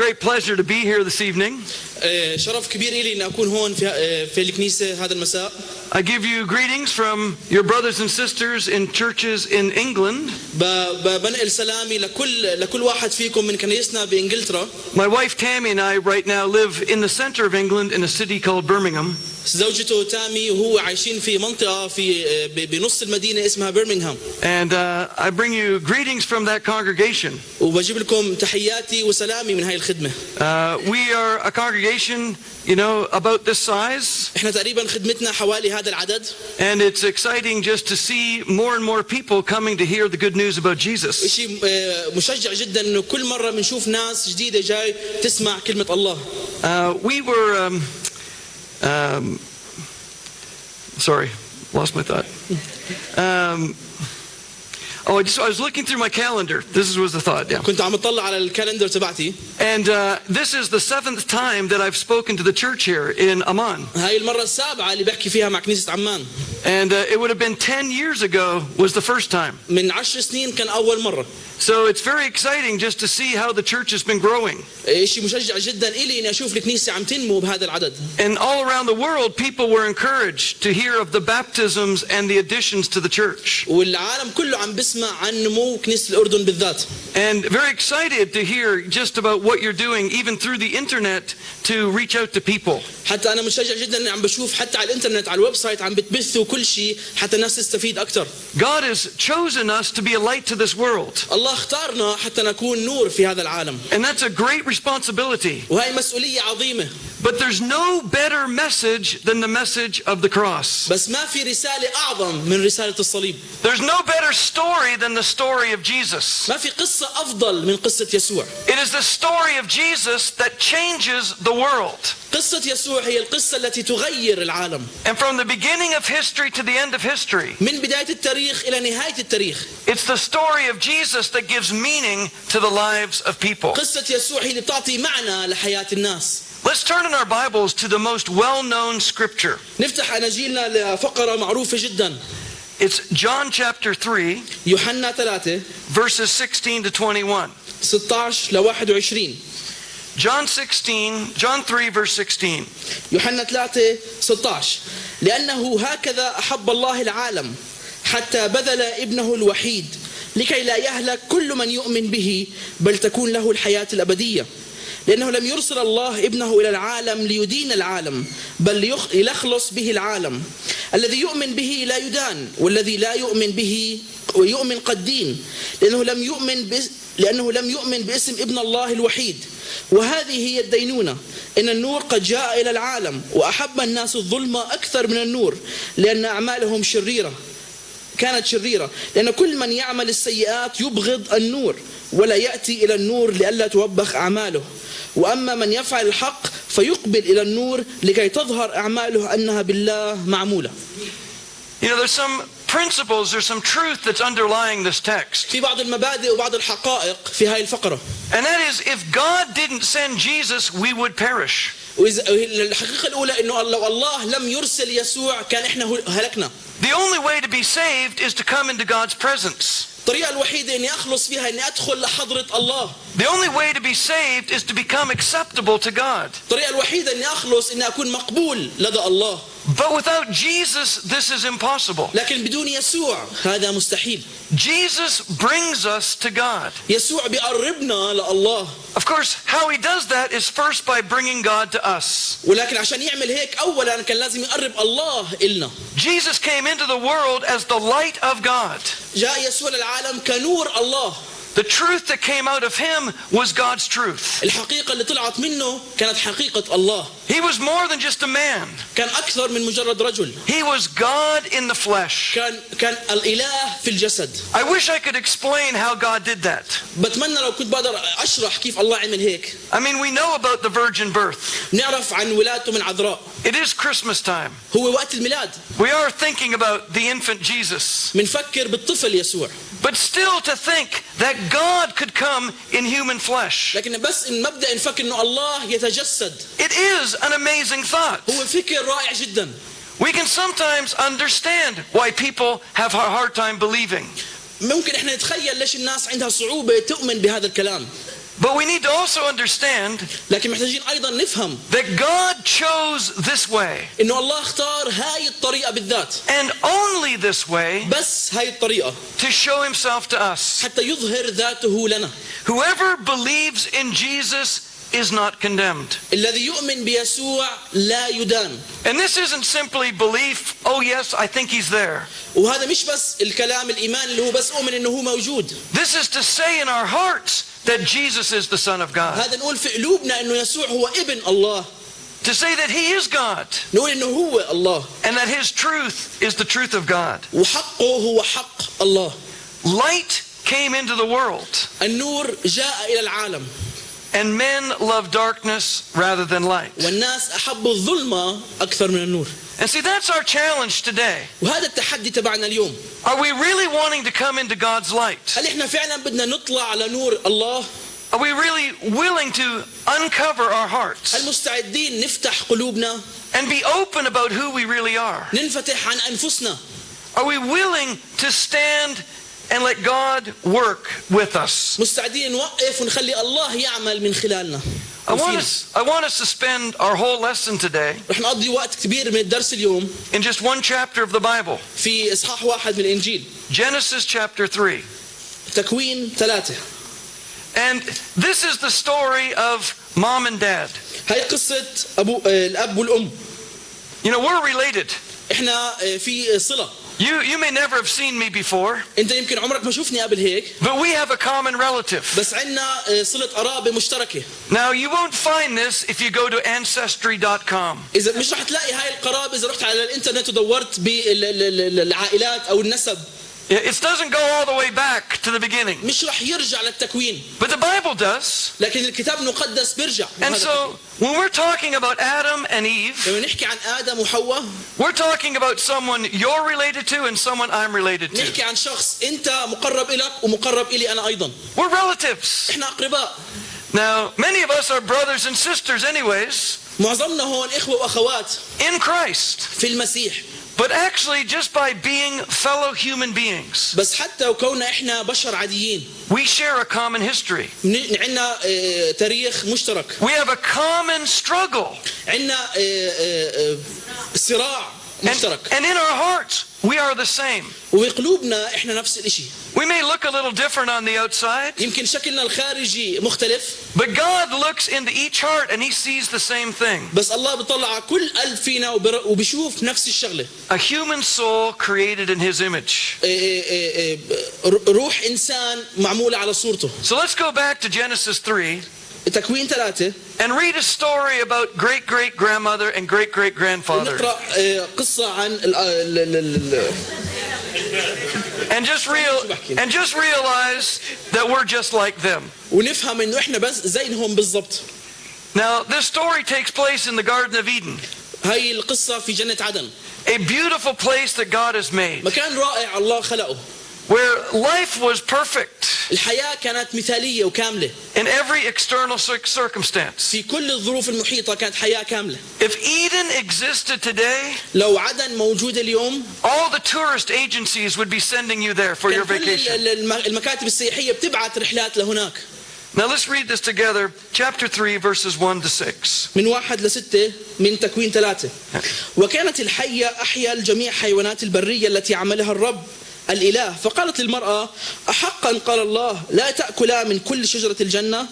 great pleasure to be here this evening. شرف كبير لي إن أكون هون في الكنيسة هذا المساء. I give you greetings from your brothers and sisters in churches in England. بنقل سلامي لكل واحد فيكم من كنيسنا بإنجلترا. My wife Tammy and I right now live in the center of England in a city called Birmingham. زوجته تامي وهو عايشين في منطقة بنص المدينة اسمها برمنغهام. And I bring you greetings from that congregation. وبجيب لكم تحياتي وسلامي من هاي الخدمة. We are a congregation, you know, about this size. احنا تقريبا خدمتنا حوالي هذا العدد. And it's exciting just to see more and more people coming to hear the good news about Jesus. شيء مشجع جدا إنه كل مرة بنشوف ناس جديدة جاي تسمع كلمة الله. We were sorry, lost my thought. I was looking through my calendar. This was the thought. Yeah. كنت عم أطلع على الكالندر تبعتي. And this is the 7th time that I've spoken to the church here in Amman. هاي المرة السابعة اللي بحكي فيها مع كنيسة عمان. And it would have been 10 years ago was the first time. من 10 سنين كان أول مرة. So it's very exciting just to see how the church has been growing. شيء مشجع جدا إلي إني أشوف الكنيسة عم تنمو بهذا العدد. And all around the world, people were encouraged to hear of the baptisms and the additions to the church. والعالم كله عم بسمع عن نمو كنيسة الأردن بالذات. And very excited to hear just about what you're doing, even through the internet, to reach out to people. حتى أنا مشجع جدا إني عم بشوف حتى على الإنترنت على الويب سايت عم بتبثوا كل شيء حتى الناس تستفيد أكثر. God has chosen us to be a light to this world. الله اختارنا حتى نكون نور في هذا العالم. And that's a great responsibility. وهي مسؤولية عظيمة. But there's no better message than the message of the cross. بس ما في رسالة أعظم من رسالة الصليب. There's no better story than the story of Jesus. ما في قصة أفضل من قصة يسوع. It is the story of Jesus that changes the world. قصة يسوع هي القصة التي تغير العالم. And from the beginning of history to the end of history, من بداية التاريخ إلى نهاية التاريخ. it's the story of Jesus that gives meaning to the lives of people. قصة يسوع هي اللي بتعطي معنى لحياة الناس. Let's turn in our Bibles to the most well-known scripture. نفتح أناجيلنا لفقرة معروفة جدا. It's John chapter 3, يوحنا 3 verses 16 to 21. 16 ل 21. John 3 verse 16. يوحنا 3 16. لأنه هكذا أحب الله العالم حتى بذل ابنه الوحيد لكي لا يهلك كل من يؤمن به بل تكون له الحياة الأبدية. لأنه لم يرسل الله ابنه إلى العالم ليدين العالم بل ليخلص به العالم. الذي يؤمن به لا يدان والذي لا يؤمن به ويؤمن قد دين لأنه لم يؤمن باسم ابن الله الوحيد. وهذه هي الدينونة إن النور قد جاء إلى العالم وأحب الناس الظلم أكثر من النور لأن أعمالهم كانت شريرة. لأن كل من يعمل السيئات يبغض النور ولا يأتي إلى النور لئلا توبخ أعماله. وأما من يفعل الحق فيقبل إلى النور لكي تظهر أعماله أنها بالله معمولة. You know, there's some principles, there's some truth that's underlying this text. في بعض المبادئ وبعض الحقائق في هاي الفقرة. And that is, if God didn't send Jesus, we would perish. الحقيقة الأولى إنه لو الله لم يرسل يسوع كان إحنا هلكنا. The only way to be saved is to come into God's presence. الطريقة الوحيدة إني أخلص فيها إني أدخل لحضرة الله. The only way to be saved is to become acceptable to God. الطريقة الوحيدة إني أخلص إني أكون مقبول لدى الله. But without Jesus, this is impossible. لكن بدون يسوع هذا مستحيل. Jesus brings us to God. يسوع بيقربنا لله. Of course, how he does that is first by bringing God to us. ولكن عشان يعمل هيك أولا كان لازم يقرب الله إلنا. Jesus came into the world as the light of God. جاء يسوع للعالم كنور الله. The truth that came out of him was God's truth. الحقيقة اللي طلعت منه كانت حقيقة الله. He was more than just a man. كان أكثر من مجرد رجل. He was God in the flesh. كان الإله في الجسد. I wish I could explain how God did that. بتمنى لو كنت بقدر أشرح كيف الله عمل هيك. I mean, we know about the virgin birth. نعرف عن ولادته من عذراء. It is Christmas time. هو وقت الميلاد. We are thinking about the infant Jesus. منفكر بالطفل يسوع. But still to think that God could come in human flesh. لكن بس إن مبدأ نفكر إنه الله يتجسد. It is an amazing thought. هو فكر رائع جدا. We can sometimes understand why people have a hard time believing. ممكن إحنا نتخيل ليش الناس عندها صعوبة تؤمن بهذا الكلام. But we need to also understand لكن محتاجين أيضا نفهم that God chose this way, إنه الله اختار هاي الطريقة بالذات، and only this way, بس هاي الطريقة to show himself to us. حتى يظهر ذاته لنا. Whoever believes in Jesus is not condemned. الذي يؤمن بيسوع لا يدان. And this isn't simply belief, oh yes, I think he's there. وهذا مش بس الكلام الإيمان اللي هو بس أؤمن إنه هو موجود. This is to say in our hearts that Jesus is the Son of God. هذا نقول في قلوبنا إنه يسوع هو ابن الله. To say that he is God. نقول إنه هو الله. And that his truth is the truth of God. وحقه هو حق الله. Light came into the world. النور جاء إلى العالم. And men love darkness rather than light. والناس أحبوا الظلمة أكثر من النور. And see, that's our challenge today. وهذا التحدي تبعنا اليوم. Are we really wanting to come into God's light? هل إحنا فعلا بدنا نطلع على نور الله؟ Are we really willing to uncover our hearts هل مستعدين نفتح قلوبنا؟ and be open about who we really are? ننفتح عن أنفسنا؟ Are we willing to stand and let God work with us? مستعدين نوقف ونخلي الله يعمل من خلالنا. I want us to spend our whole lesson today رح نقضي وقت كبير من الدرس اليوم in just one chapter of the Bible. في إصحاح واحد من الإنجيل. Genesis chapter 3. تكوين 3. And this is the story of mom and dad. هاي قصة الأب والأم. You know, we're related. إحنا في صلة. You may never have seen me before, أنت يمكن عمرك ما شوفني قبل هيك. but we have a common relative. بس عندنا صلة قرابة مشتركة. Now, you won't find this if you go to ancestry.com. إذا مش رح تلاقي هاي القرابة إذا رحت على الإنترنت ودورت بالعائلات أو النسب. It doesn't go all the way back to the beginning. مش رح يرجع للتكوين. But the Bible does. لكن الكتاب المقدس بيرجع. And so, when we're talking about Adam and Eve, لما نحكي عن آدم وحواء we're talking about someone you're related to and someone I'm related to. نحكي عن شخص أنت مقرب إلك ومقرب إلي أنا أيضا. We're relatives. إحنا أقرباء. Now, many of us are brothers and sisters anyways, معظمنا هون إخوة وأخوات in Christ. في المسيح. But actually, just by being fellow human beings, بس حتى وكوننا إحنا بشر عاديين we share a common history. عندنا تاريخ مشترك. We have a common struggle. عندنا صراع مشترك. And in our hearts, we are the same. وبقلوبنا إحنا نفس الإشي. We may look a little different on the outside, يمكن شكلنا الخارجي مختلف. but God looks into each heart and he sees the same thing. بس الله بيطلع على كل قلب فينا وبيشوف نفس الشغلة. A human soul created in his image. روح إنسان معمولة على صورته. So let's go back to Genesis 3 تكوين 3 and read a story about great-great-grandmother and great-great-grandfather. نقرأ قصة عن And just realize that we're just like them. ونفهم إنه إحنا بس زينهم بالضبط. Now, this story takes place in the Garden of Eden. هاي القصة في جنة عدن. A beautiful place that God has made, مكان رائع الله خلقه. where life was perfect الحياة كانت مثالية وكاملة. in every external circumstance. في كل الظروف المحيطة كانت حياة كاملة. If Eden existed today, لو عدن موجودة اليوم all the tourist agencies would be sending you there for your كان كل vacation. المكاتب السياحية بتبعت رحلات لهناك. Now let's read this together, chapter 3, verses 1 to 6. من 1 ل6 من تكوين 3. وكانت الحية أحيا الجميع حيوانات البرية التي عملها الرب الإله، فقالت للمرأة أحقا قال الله لا تأكلا من كل شجرة الجنة؟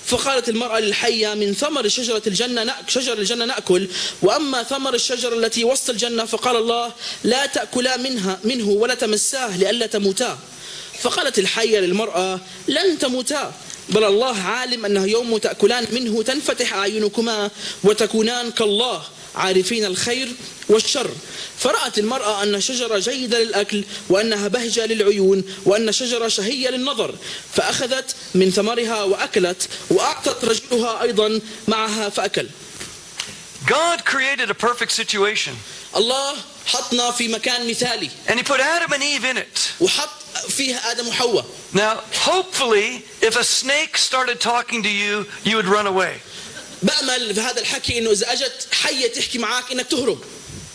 فقالت المرأة للحية من ثمر شجر الجنة نأكل، وأما ثمر الشجرة التي وسط الجنة فقال الله لا تأكلا منه ولا تمساه لئلا تموتا. فقالت الحية للمرأة لن تموتا، بل الله عالم أنه يوم تأكلان منه تنفتح أعينكما وتكونان كالله عارفين الخير والشر. فرأت المرأة أن شجرة جيدة للأكل وأنها بهجة للعيون وأن شجرة شهية للنظر، فأخذت من ثمرها وأكلت وأعطت رجلها أيضا معها فأكل. God created a perfect situation. الله حطنا في مكان مثالي. And he put Adam and Eve in it. وحط فيها آدم وحواء. Now, hopefully, if a snake started talking to you, you would run away. بأمل في هذا الحكي إنه إذا أجت حية تحكي معك إنك تهرب.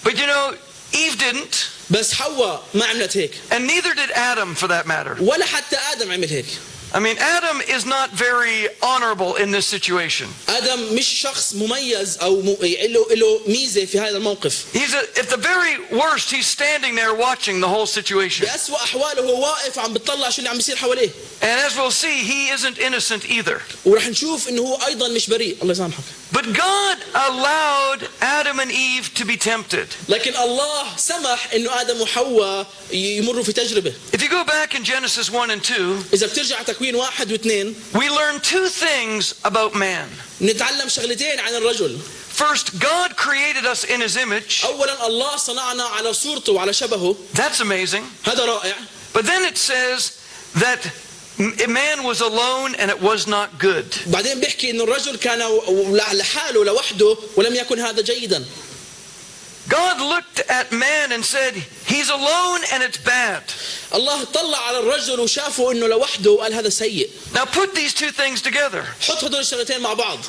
But you know, Eve didn't. بس حواء ما عملت هيك. And neither did Adam, for that matter. ولا حتى آدم عمل هيك. I mean, Adam is not very honorable in this situation. آدم مش شخص مميز أو له ميزة في هذا الموقف. At the very worst, he's standing there watching the whole situation. بأسوأ أحواله هو واقف عم بتطلع شو اللي عم بيصير حواليه. And as we'll see, he isn't innocent either. ورح نشوف إنه هو أيضا مش بريء. الله يسامحك. But God allowed Adam and Eve to be tempted. لكن الله سمح إنه آدم وحواء يمروا في تجربة. If you go back in Genesis 1 and 2, إذا بترجع تكوين 1 و2 we learn two things about man. نتعلم شغلتين عن الرجل. First, God created us in His image. أولا الله صنعنا على صورته وعلى شبهه. That's amazing. هذا رائع. But then it says that man was alone and it was not good. بعدين بيحكي إنه الرجل كان لحاله لوحده ولم يكن هذا جيدا. God looked at man and said, he's alone and it's bad. الله طلع على الرجل وشافه إنه لوحده وقال هذا سيء. Now put these two things together. حط هدول الشغلتين مع بعض.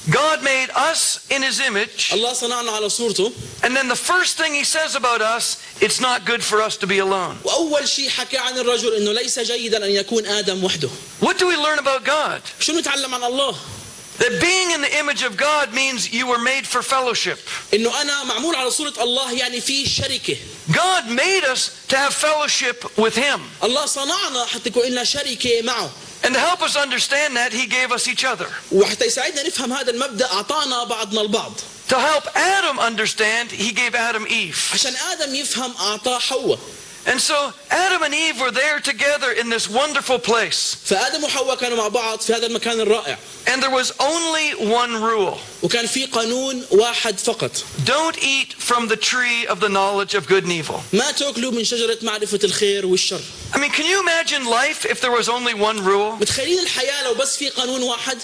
God made us in His image. الله صنعنا على صورته. And then the first thing He says about us, it's not good for us to be alone. وأول شيء حكى عن الرجل إنه ليس جيدا أن يكون آدم وحده. What do we learn about God? شو نتعلم عن الله؟ That being in the image of God means you were made for fellowship. إنه أنا معمول على صورة الله يعني في شركة. God made us to have fellowship with Him. الله صنعنا حتى يكون لنا شركة معه. And to help us understand that, He gave us each other. وحتى يساعدنا نفهم هذا المبدأ أعطانا بعضنا البعض. To help Adam understand, He gave Adam Eve. عشان آدم يفهم أعطاه حواء. And so Adam and Eve were there together in this wonderful place. فآدم وحواء كانوا مع بعض في هذا المكان الرائع. And there was only one rule. وكان في قانون واحد فقط. Don't eat from the tree of the knowledge of good and evil. ما تأكلوا من شجرة معرفة الخير والشر. I mean, can you imagine life if there was only one rule? متخيلين الحياة لو بس في قانون واحد؟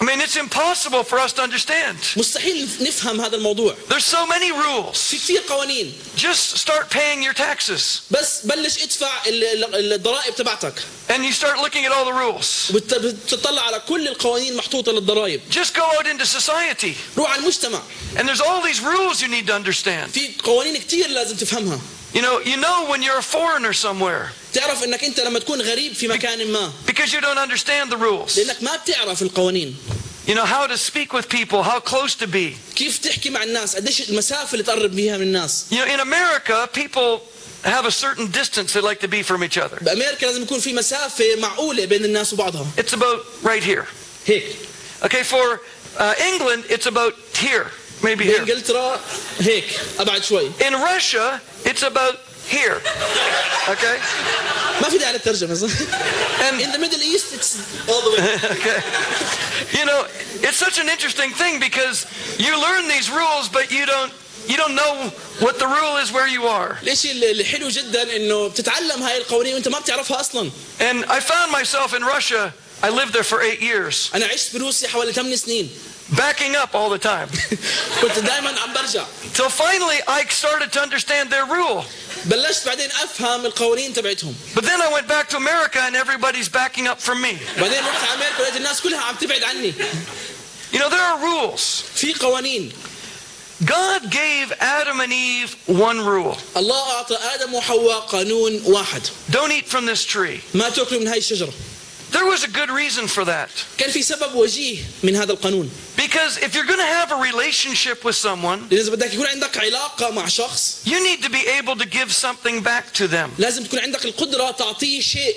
I mean, it's impossible for us to understand. مستحيل نفهم هذا الموضوع. There's so many rules. في كثير قوانين. Just start paying your taxes. بس بلش ادفع الضرائب تبعتك. And you start looking at all the rules. بتطلع على كل القوانين محطوطة للضرائب. Just go out into society. روح على المجتمع. And there's all these rules you need to understand. في قوانين كثير لازم تفهمها. You know when you're a foreigner somewhere. تعرف انك انت لما تكون غريب في مكان ما. Because you don't understand the rules. لانك ما بتعرف القوانين. You know how to speak with people, how close to be. كيف تحكي مع الناس، قديش المسافة اللي تقرب بيها من الناس. You know, in America, people have a certain distance they like to be from each other. بأمريكا لازم يكون في مسافة معقولة بين الناس وبعضها. It's about right here. هيك. Okay, for England, it's about here, maybe here. بإنجلترا هيك أبعد شوي. In Russia, it's about here. Okay? ما في داعي للترجمة صح؟ And in the Middle East, it's all the way. Okay. You know, it's such an interesting thing because you learn these rules, but you don't know what the rule is where you are. الشيء اللي حلو جدا إنه بتتعلم هاي القوانين وأنت ما بتعرفها أصلاً. And I found myself in Russia. I lived there for 8 years. أنا عشت بروسيا حوالي 8 سنين. Backing up all the time. كنت دائما عم برجع. Till finally I started to understand their rule. بلشت بعدين أفهم القوانين تبعتهم. But then I went back to America and everybody's backing up from me. بعدين رحت على أمريكا ولقيت الناس كلها عم تبعد عني. You know, there are rules. في قوانين. God gave Adam and Eve one rule. الله أعطى آدم وحواء قانون واحد. Don't eat from this tree. ما تأكلوا من هاي الشجرة. There was a good reason for that. كان في سبب وجيه من هذا القانون. Because if you're going to have a relationship with someone, إذا بدك يكون عندك علاقة مع شخص, you need to be able to give something back to them. لازم تكون عندك القدرة تعطيه شيء.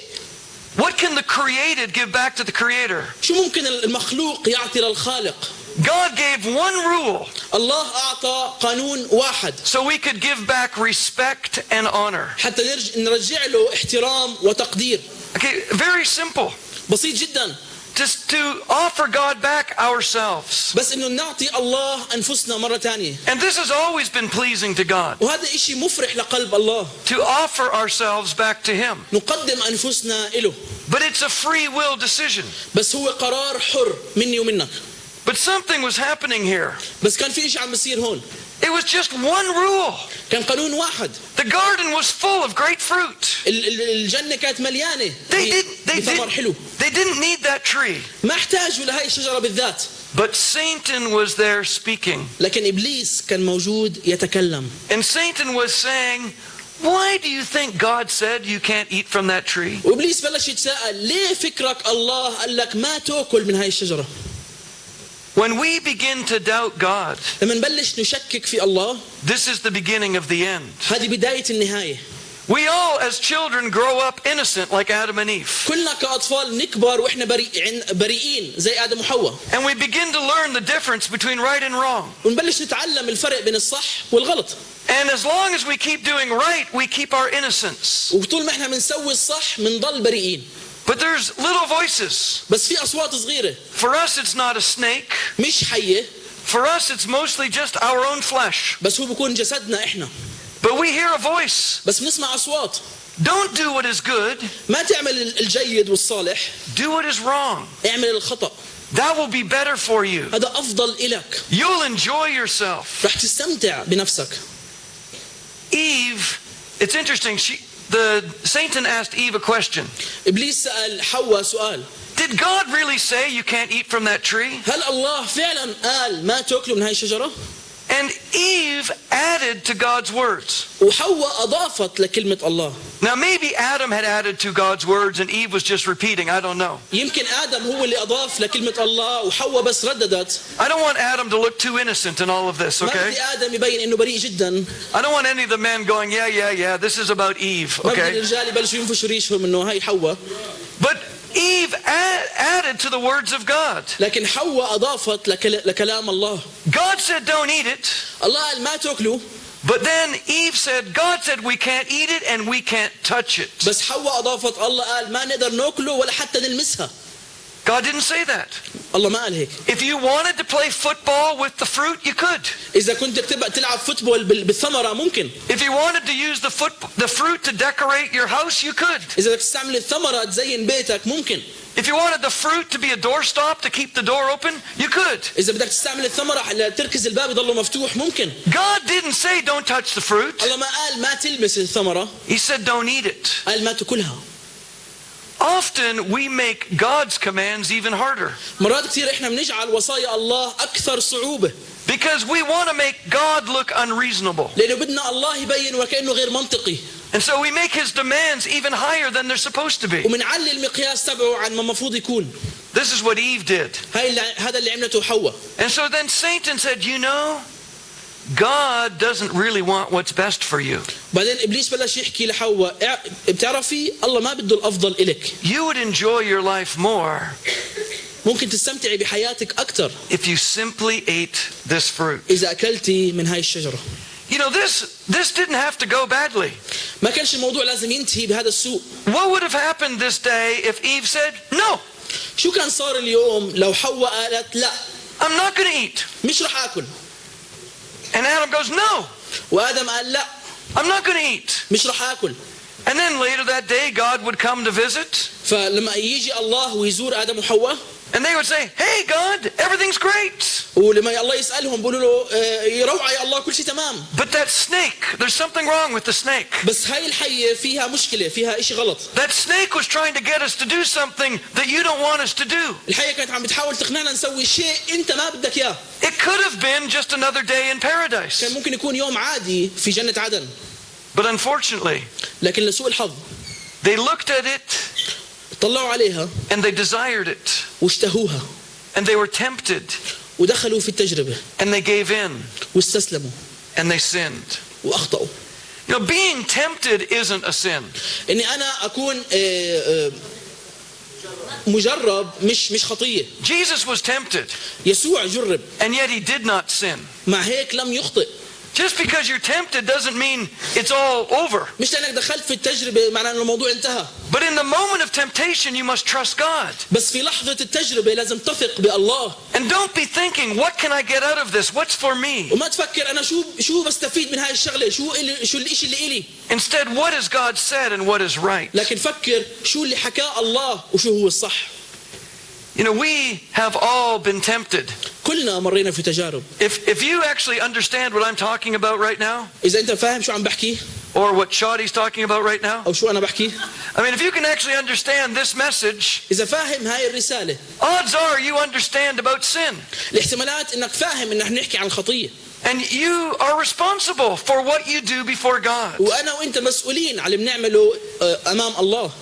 What can the created give back to the creator? شو ممكن المخلوق يعطي للخالق؟ God gave one rule. الله أعطى قانون واحد. So we could give back respect and honor. حتى نرجع له احترام وتقدير. Okay, very simple. بسيط جدا. Just to offer God back ourselves. بس إنه نعطي الله أنفسنا مرة تانية. And this has always been pleasing to God. وهذا إشي مفرح لقلب الله. To offer ourselves back to Him. نقدم أنفسنا إله. But it's a free will decision. بس هو قرار حر مني ومنك. But something was happening here. بس كان في إشي عم بيصير هون. It was just one rule. كان قانون واحد. The garden was full of great fruit. الجنة كانت مليانة بثمر حلو. They didn't need that tree. ما احتاجوا لهاي الشجرة بالذات. But Satan was there speaking. لكن إبليس كان موجود يتكلم. And Satan was saying, Why do you think God said you can't eat from that tree? وإبليس بلش يتساءل ليه فكرك الله قال لك ما تأكل من هاي الشجرة؟ When we begin to doubt God, لما نبلش نشكك في الله this is the beginning of the end. هذه بداية النهاية. We all as children grow up innocent like Adam and Eve. كلنا كأطفال نكبر وإحنا بريئين زي آدم وحواء. And we begin to learn the difference between right and wrong. ونبلش نتعلم الفرق بين الصح والغلط. And as long as we keep doing right, we keep our innocence. وطول ما إحنا بنسوي الصح بنضل بريئين. But there's little voices. بس في أصوات صغيرة. For us, it's not a snake. مش حية. For us, it's mostly just our own flesh. بس هو بيكون جسدنا إحنا. But we hear a voice. بس بنسمع أصوات. Don't do what is good. ما تعمل الجيد والصالح. Do what is wrong. اعمل الخطأ. That will be better for you. هذا أفضل إلك. You'll enjoy yourself. رح تستمتع بنفسك. Eve, it's interesting. Satan asked Eve a question. إبليس سأل حواء سؤال. Did God really say you can't eat from that tree? هل الله فعلا قال ما تأكلوا من هاي الشجرة؟ And Eve added to God's words. وحواء أضافت لكلمة الله. Now maybe Adam had added to God's words and Eve was just repeating. I don't know. يمكن آدم هو اللي أضاف لكلمة الله وحواء بس رددت. I don't want Adam to look too innocent in all of this, ما okay? بدي آدم يبين إنه بريء جدا. I don't want any of the men going, yeah, this is about Eve, ما بدي okay? الرجال يبلشوا ينفشوا ريشهم إنه هاي حواء. But Eve added to the words of God. لكن حواء أضافت لكلام الله. God said don't eat it. الله قال ما تأكلوا. But then Eve said, God said we can't eat it and we can't touch it. بس حواء أضافت الله قال ما نقدر نأكله ولا حتى نلمسها. God didn't say that. الله ما قال هيك. If you wanted to play football with the fruit, you could. إذا كنت تلعب فوتبول بالثمرة ممكن. If you wanted to use the fruit to decorate your house, you could. إذا بدك تستعمل الثمرة تزين بيتك ممكن. If you wanted the fruit to be a doorstop to keep the door open, you could. إذا بدك تستعمل الثمرة لتركز الباب يضله مفتوح ممكن. God didn't say don't touch the fruit. الله ما قال ما تلمس الثمرة. He said don't eat it. قال ما تأكلها. Often we make God's commands even harder. مرات كثير إحنا بنجعل وصايا الله أكثر صعوبة. Because we want to make God look unreasonable. لأنه بدنا الله يبين وكأنه غير منطقي. And so we make his demands even higher than they're supposed to be. ومنعلي المقياس تبعه عن ما المفروض يكون. This is what Eve did. هذا اللي عملته حواء. And so then Satan said, you know, God doesn't really want what's best for you. بعدين إبليس بلش يحكي لحواء بتعرفي الله ما بده الأفضل إلك. You would enjoy your life more ممكن تستمتعي بحياتك أكثر if you simply ate this fruit. إذا أكلتي من هاي الشجرة. You know, this didn't have to go badly. ما كانش الموضوع لازم ينتهي بهذا السوء. What would have happened this day if Eve said, no, شو كان صار اليوم لو حواء قالت لا I'm not going to eat. مش رح أكل. And Adam goes, no, وآدم قال لا I'm not going to eat. مش رح أكل. And then later that day, God would come to visit. فلما يجي الله ويزور آدم وحواء. And they would say, hey, God, everything's great. ولما الله يسألهم بيقولوا له روعة يا الله كل شيء تمام. But that snake, there's something wrong with the snake. بس هاي الحية فيها مشكلة فيها إشي غلط. That snake was trying to get us to do something that you don't want us to do. الحية كانت عم بتحاول تقنعنا نسوي شيء أنت ما بدك إياه. It could have been just another day in paradise. كان ممكن يكون يوم عادي في جنة عدن. But unfortunately, لكن لسوء الحظ. they looked at it طلعوا عليها. and they desired it. واشتهوها. And they were tempted. ودخلوا في التجربة. And they gave in. واستسلموا. And they sinned. وأخطأوا. You know, being tempted isn't a sin. إني أنا أكون مجرب مش خطية. Jesus was tempted. يسوع جرب. And yet he did not sin. مع هيك لم يخطئ. Just because you're tempted doesn't mean it's all over. مش لأنك دخلت في التجربة معناه إنه الموضوع انتهى. But in the moment of temptation, you must trust God. بس في لحظة التجربة لازم تثق بالله. And don't be thinking, what can I get out of this? What's for me? وما تفكر أنا شو بستفيد من هاي الشغلة شو الإشي اللي إلي. Instead, what has God said and what is right? لكن فكر شو اللي حكاه الله وشو هو الصح. You know, we have all been tempted. كلنا مرينا في تجارب. If you actually understand what I'm talking about right now, إذا أنت فاهم شو عم بحكي or what Shadi's talking about right now, أو شو أنا بحكي. I mean, if you can actually understand this message, إذا فاهم هاي الرسالة. odds are you understand about sin. الاحتمالات إنك فاهم إن نحن نحكي عن الخطية. And you are responsible for what you do before God. وأنا وأنت مسؤولين على اللي بنعمله أمام الله.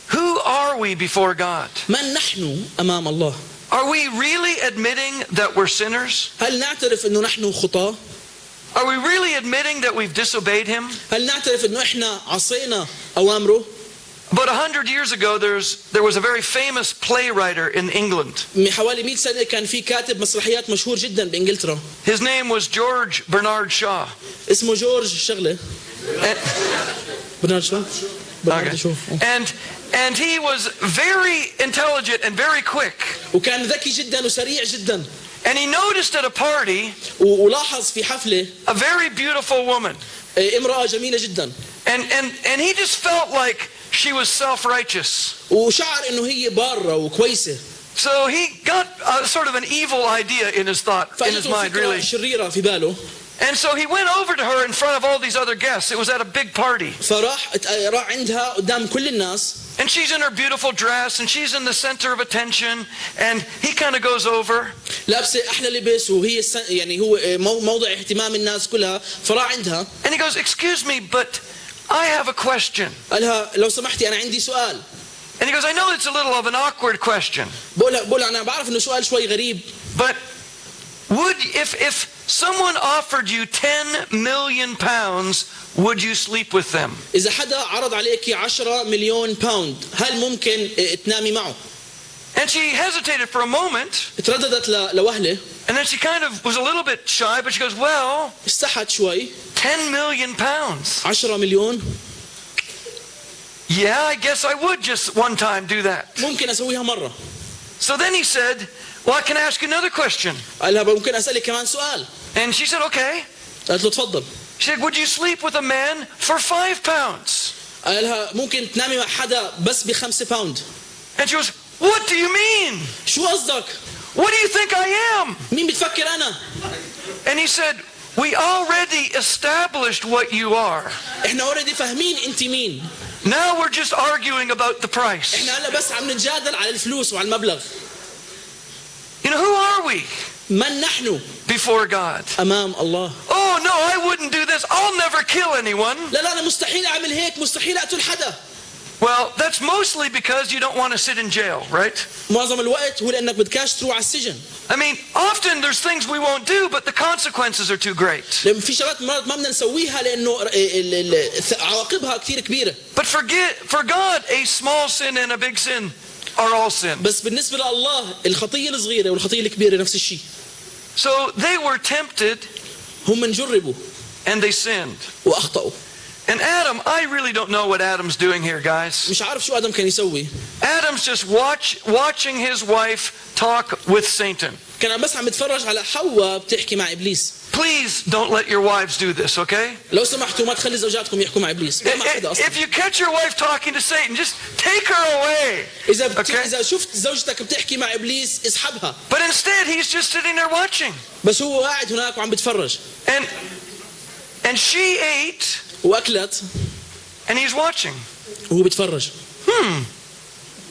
Who are we before God? من نحن أمام الله؟ Are we really admitting that we're sinners? هل نعترف إنه نحن خطاة؟ Are we really admitting that we've disobeyed Him? هل نعترف إنه إحنا عصينا أوامره؟ About 100 years ago, there was a very famous playwright in England. من حوالي 100 سنة كان في كاتب مسرحيات مشهور جدا بإنجلترا. His name was George Bernard Shaw. اسمه جورج شغلة. برنارد شو؟ برنارد شو. And he was very intelligent and very quick. وكان ذكي جدا وسريع جدا. And he noticed at a party ولاحظ في حفلة a very beautiful woman. امرأة جميلة جدا. And he just felt like she was self-righteous. وشعر إنه هي بارة وكويسة. So he got sort of an evil idea in his mind, really. شريرة في باله. And so he went over to her in front of all these other guests. It was at a big party. فراح عندها قدام كل الناس. And she's in her beautiful dress and she's in the center of attention and he kind of goes over. لابسة أحلى لبس وهي يعني هو موضع اهتمام الناس كلها فراح عندها. And he goes, "Excuse me, but I have a question." قالها لو سمحتي أنا عندي سؤال. And he goes, "I know it's a little of an awkward question." بقول أنا بعرف إنه سؤال شوي غريب. But would if someone offered you 10 million pounds, would you sleep with them? إذا حدا عرض عليك 10 مليون باوند هل ممكن تنامي معه؟ And she hesitated for a moment. ترددت لوهلة. And then she kind of was a little bit shy, but she goes, "Well, استحت شوي. 10 million pounds. 10 مليون. Yeah, I guess I would just one time do that." ممكن أسويها مرة. So then he said, "Well, I can ask you another question." قالها ممكن أسألك كمان سؤال. And she said, "Okay." قالت له تفضل. She said, "Would you sleep with a man for 5 pounds?" قالها ممكن تنامي مع حدا بس ب5 باوند. And she goes, "What do you mean? شو قصدك؟ What do you think I am?" مين بتفكر أنا؟ And he said, "We already established what you are. إحنا already فاهمين أنت مين. Now we're just arguing about the price." إحنا هلا بس عم نتجادل على الفلوس وعلى المبلغ. You know, who are we من نحن before God? أمام الله. "Oh, no, I wouldn't do this. I'll never kill anyone." لا أنا مستحيل أعمل هيك مستحيل أقتل حدا. Well, that's mostly because you don't want to sit in jail, right? معظم الوقت هو لأنك بدكاش تروح على السجن. I mean, often there's things we won't do, but the consequences are too great. لأن في شغلات مرات ما بدنا نسويها لأنه عواقبها كثير كبيرة. But for God, a small sin and a big sin are all sin. بس بالنسبة لله الخطية الصغيرة والخطية الكبيرة نفس الشيء. So they were tempted هم جربوا and they sinned. وأخطأوا. And Adam, I really don't know what Adam's doing here, guys. مش عارف شو آدم كان يسوي. Adam's just watching his wife talk with Satan. كان بس عم يتفرج على حواء بتحكي مع إبليس. Please don't let your wives do this, okay? لو سمحتوا ما تخلي زوجاتكم يحكوا مع إبليس. ما مع حدا أصلاً. If you catch your wife talking to Satan, just take her away. إذا شفت زوجتك بتحكي مع إبليس اسحبها. But instead, he's just sitting there watching. بس هو قاعد هناك وعم بتفرج. And she ate. وأكلت. And he's watching. وهو بتفرج.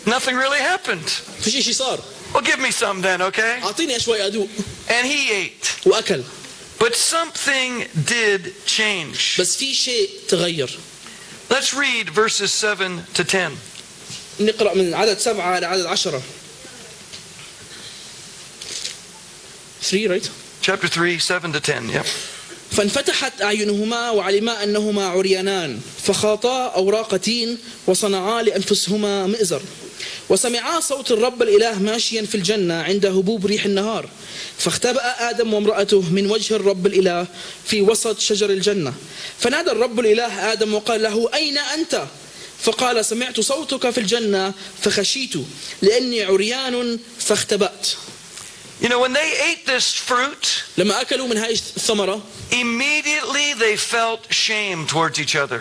Nothing really happened. فيش إشي صار. Well, give me some then, okay? أعطيني شوي أدوق. And he ate. وأكل. But something did change. بس في شيء تغير. Let's read verses 7 to 10. نقرأ من عدد 7 لعدد 10. 3 right? Chapter 3, 7 to 10, yep. فانفتحت أعينهما وعلما أنهما عريانان فخاطا أوراق تين وصنعا لأنفسهما مئزر وسمعا صوت الرب الإله ماشيا في الجنة عند هبوب ريح النهار فاختبأ آدم وامرأته من وجه الرب الإله في وسط شجر الجنة فنادى الرب الإله آدم وقال له أين أنت؟ فقال سمعت صوتك في الجنة فخشيت لأني عريان فاختبأت. You know, when they ate this fruit, لما أكلوا من هاي الثمرة immediately they felt shame towards each other.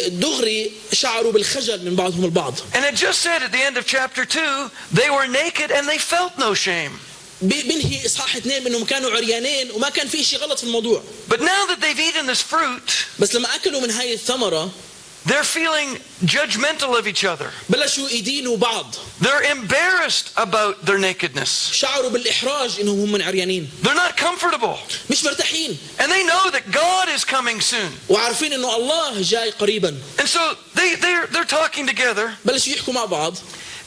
دغري شعروا بالخجل من بعضهم البعض. And it just said at the end of chapter 2, they were naked and they felt no shame. بنهي إصحاح 2 إنهم كانوا عريانين وما كان في شيء غلط في الموضوع. But now that they've eaten this fruit, بس لما أكلوا من هاي الثمرة They're feeling judgmental of each other. بلشوا يدينوا بعض. They're embarrassed about their nakedness. شعروا بالإحراج إنهم هم عريانين. They're not comfortable. مش مرتاحين. And they know that God is coming soon. وعارفين إنه الله جاي قريبا. And so they're talking together. بلشوا يحكوا مع بعض.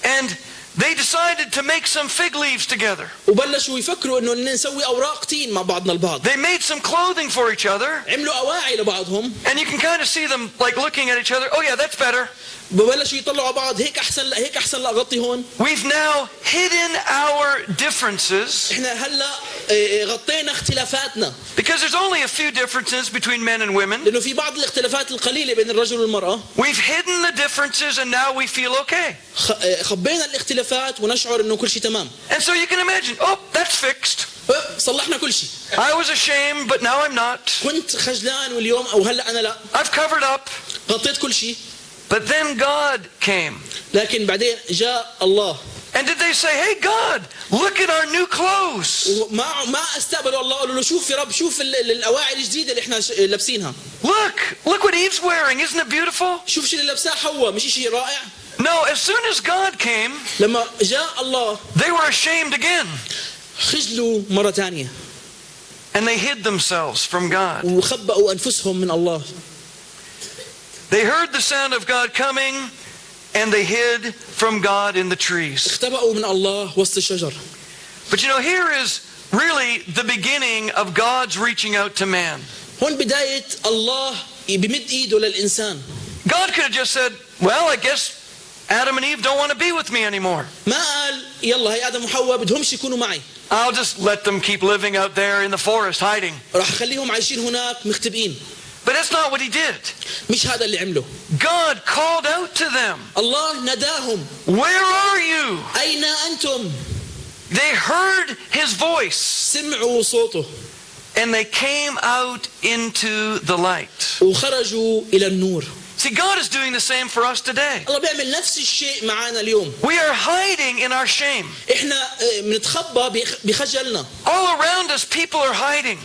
And they decided to make some fig leaves together. وبلشوا يفكروا إنه نسوي أوراق تين مع بعضنا البعض. They made some clothing for each other. عملوا أواعي لبعضهم. And you can kind of see them like looking at each other. Oh yeah, that's better. ببلشوا يطلعوا على بعض هيك أحسن لا هيك أحسن لا أغطي هون. We've now hidden our differences. إحنا هلا غطينا اختلافاتنا. Because there's only a few differences between men and women. لأنه في بعض الاختلافات القليلة بين الرجل والمرأة. We've hidden the differences and now we feel okay. خبينا الاختلافات ونشعر إنه كل شيء تمام. And so you can imagine, oh, that's fixed. صلحنا كل شيء. I was ashamed, but now I'm not. كنت خجلان واليوم أو هلا أنا لا. I've covered up. غطيت كل شيء. But then God came. لكن بعدين جاء الله. And did they say, hey God, look at our new clothes? ما استقبلوا الله قالوا له شوف يا رب شوف الأواعي الجديدة اللي احنا لابسينها. Look what Eve's wearing. Isn't it beautiful? شوف شو اللي لابساه حواء مش شيء رائع؟ No, as soon as God came, لما جاء الله they were ashamed again. خجلوا مرة ثانية. And they hid themselves from God. وخبأوا أنفسهم من الله. They heard the sound of God coming and they hid from God in the trees. اختبأوا من الله وسط الشجر. But you know, here is really the beginning of God's reaching out to man. هون بداية الله بمد إيده للإنسان. God could have just said, well, I guess Adam and Eve don't want to be with me anymore. ما قال يلا هي آدم وحواء بدهمش يكونوا معي. I'll just let them keep living out there in the forest hiding. راح أخليهم عايشين هناك مختبئين. But that's not what he did. مش هذا اللي عمله. God called out to them. الله نداهم. Where are you? أين أنتم؟ They heard his voice. سمعوا صوته. And they came out into the light. وخرجوا إلى النور. See, God is doing the same for us today. الله بيعمل نفس الشيء معنا اليوم. We are hiding in our shame. إحنا بنتخبى بخجلنا. All around us, people are hiding.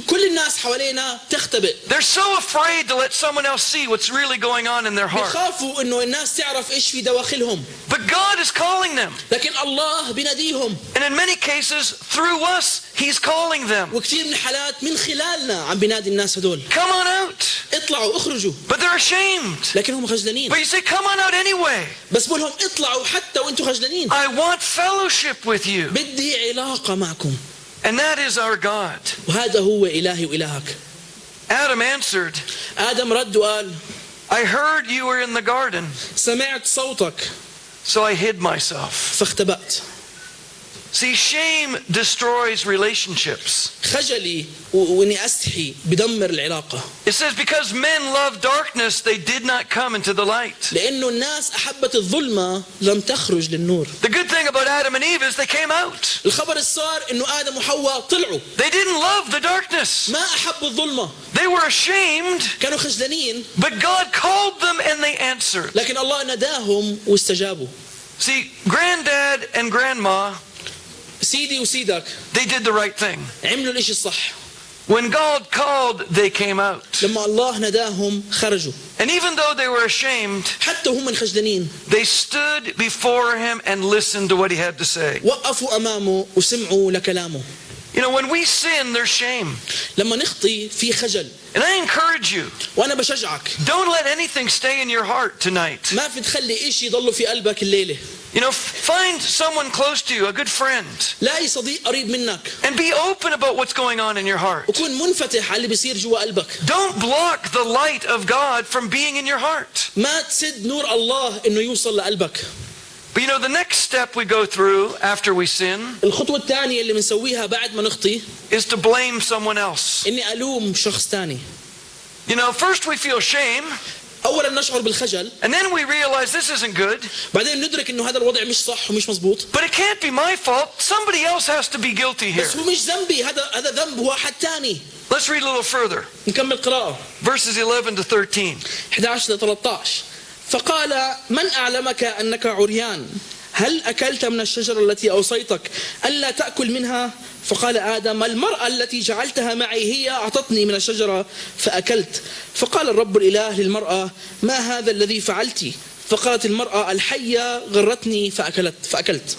كل الناس حوالينا تختبئ. They're so afraid to let someone else see what's really going on in their heart. بيخافوا إنه الناس تعرف إيش في دواخلهم. But God is calling them. لكن الله بيناديهم. And in many cases, through us, He's calling them. وكثير من الحالات من خلالنا عم بينادي الناس هدول. Come on out. اطلعوا اخرجوا. But they're ashamed. لكنهم خجلانين. But you say, come on out anyway. بس بقولهم اطلعوا حتى وانتم خجلانين. I want fellowship with you. بدي علاقة معكم. And that is our God. وهذا هو إلهي وإلهك. Adam answered, آدم رد وقال I heard you were in the garden, سمعت صوتك so I hid myself. فاختبأت. See, shame destroys relationships. خجلي وإني أستحي بدمر العلاقة. It says because men love darkness, they did not come into the light. لأنه الناس أحبت الظلمة لم تخرج للنور. The good thing about Adam and Eve is they came out. الخبر الصار إنه آدم وحواء طلعوا. They didn't love the darkness. ما أحبوا الظلمة. They were ashamed. كانوا خجلانين. But God called them and they answered. لكن الله نداهم واستجابوا. See, granddad and grandma, سيدي وسيدك they did the right thing. عملوا الإشي الصح. When God called, they came out. لما الله نداهم خرجوا. And even though they were ashamed, حتى هم خجلانين. they stood before him and listened to what he had to say. وقفوا أمامه وسمعوا لكلامه. You know, when we sin, there's shame. لما نخطي في خجل. And I encourage you, وأنا بشجعك. don't let anything stay in your heart tonight. ما في تخلي إشي يضل في قلبك الليلة. You know, find someone close to you, a good friend, لاقي صديق قريب منك. and be open about what's going on in your heart. وكون منفتح على اللي بيصير جوا قلبك. Don't block the light of God from being in your heart. ما تسد نور الله إنه يوصل لقلبك. But you know, the next step we go through after we sin الخطوة الثانية اللي بنسويها بعد ما نخطي is to blame someone else. إني ألوم شخص ثاني. You know, first we feel shame, أولا نشعر بالخجل. and then we realize this isn't good. بعدين ندرك إنه هذا الوضع مش صح ومش مزبوط. But it can't be my fault. Somebody else has to be guilty here. بس هو مش ذنبي هذا ذنب واحد ثاني. Let's read a little further. نكمل قراءة. Verses 11 to 13. 11 ل 13. فقال من أعلمك أنك عريان هل أكلت من الشجرة التي أوصيتك ألا تأكل منها؟ فقال آدم: المرأة التي جعلتها معي هي أعطتني من الشجرة فأكلت. فقال الرب الإله للمرأة: ما هذا الذي فعلت؟ فقالت المرأة: الحية غرتني فأكلت.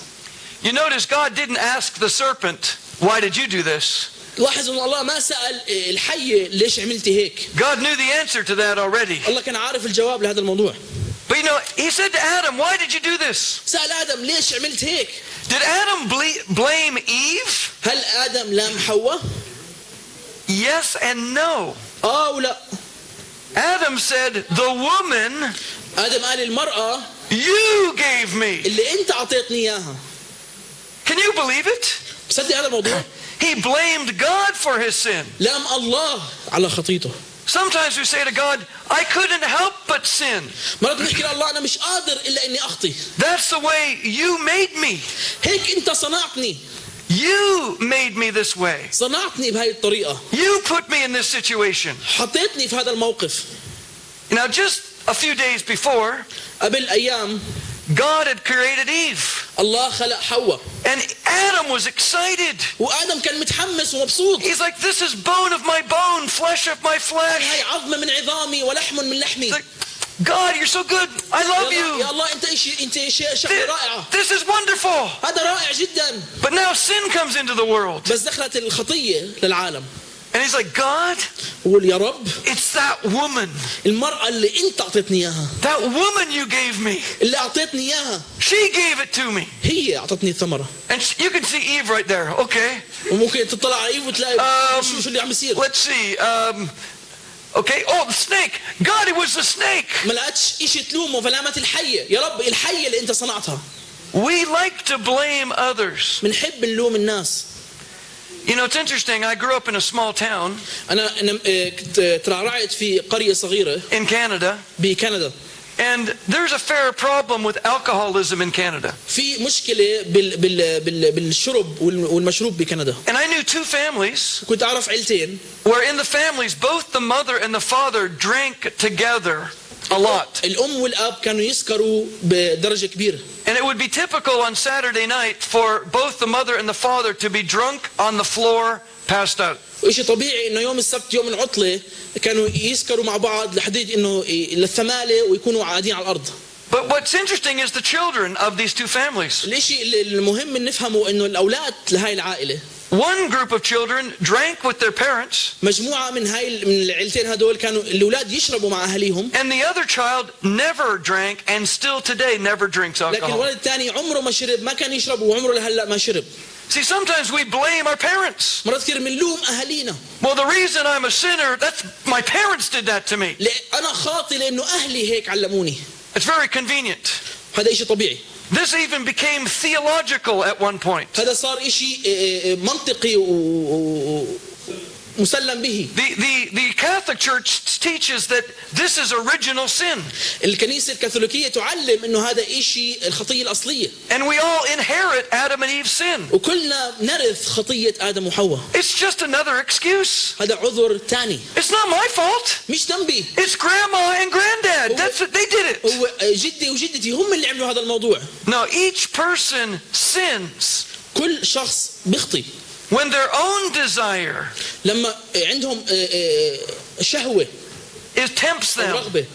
You notice God didn't ask the serpent, why did you do this? لاحظ أن الله ما سأل الحية ليش عملتي هيك. God knew the answer to that already. الله كان عارف الجواب لهذا الموضوع. But you know, he said to Adam, why did you do this? سأل آدم: ليش عملت هيك؟ Did Adam blame Eve? هل آدم لام حواء؟ Yes and no. ولا. Adam said, the woman آدم قال المرأة you gave me. اللي أنت أعطيتني إياها. Can you believe it? صدق هذا الموضوع؟ He blamed God for his sin. لام الله على خطيته. Sometimes we say to God, I couldn't help but sin. مرات بنحكي لله: أنا مش قادر إلا إني أخطي. That's the way you made me. هيك أنت صنعتني. You made me this way. صنعتني بهاي الطريقة. You put me in this situation. حطيتني في هذا الموقف. Now just a few days before, قبل أيام God had created Eve. الله خلق حواء. And Adam was excited. وآدم كان متحمس ومبسوط. He's like, this is bone of my bone, flesh of my flesh. هاي عظمة من عظامي ولحم من لحمي. Like, God, you're so good. I love you. يا الله أنت شيء رائعة. This is wonderful. هذا رائع جدا. But now sin comes into the world. بس دخلت الخطية للعالم. And he's like, God, قول يا رب it's that woman. المرأة اللي أنت أعطيتني إياها. That woman you gave me. اللي أعطيتني إياها. She gave it to me. هي أعطتني الثمرة. And you can see Eve right there. Okay. وممكن تطلع على إيف وتلاقي شو اللي عم يصير. Let's see. Okay. Oh, the snake. God, it was the snake. ما لقتش إشي تلومه فلامت الحية. يا رب الحية اللي أنت صنعتها. We like to blame others. بنحب نلوم الناس. You know, it's interesting. I grew up in a small town. أنا كنت ترعرعت في قرية صغيرة in Canada. بكندا. And there's a fair problem with alcoholism in Canada. في مشكلة بالشرب والمشروب بكندا. And I knew two families. كنت أعرف عيلتين. Where in the families, both the mother and the father drank together a lot. الأم والأب كانوا يسكروا بدرجة كبيرة. And it would be typical on Saturday night for both the mother and the father to be drunk on the floor, passed out. وإشي طبيعي إنه يوم السبت يوم العطلة كانوا يسكروا مع بعض لحديد إنه للثمالة ويكونوا قاعدين على الأرض. But what's interesting is the children of these two families. الإشي المهم إن نفهمه إنه الأولاد لهاي العائلة. One group of children drank with their parents. مجموعة من العيلتين هدول كانوا الأولاد يشربوا مع أهاليهم. And the other child never drank and still today never drinks لكن alcohol. الولد الثاني عمره ما شرب ما كان يشرب وعمره لهلا ما شرب. See, sometimes we blame our parents. مرات كثير بنلوم أهالينا. Well, the reason I'm a sinner, that's my parents did that to me. أنا خاطئ لأنه أهلي هيك علموني. It's very convenient. هذا إشي طبيعي. This even became theological at one point. هذا صار إشي منطقي مسلم به. The Catholic Church teaches that this is original sin. الكنيسة الكاثوليكية تعلم إنه هذا إشي الخطية الأصلية. And we all inherit Adam and Eve's sin. وكلنا نرث خطية آدم وحواء. It's just another excuse. هذا عذر تاني. It's not my fault. مش ذنبي. It's grandma and granddad. That's what they did it. هو جدي وجدتي هم اللي عملوا هذا الموضوع. No, each person sins كل شخص بيخطي. when their own desire لما عندهم شهوة tempts them رغبة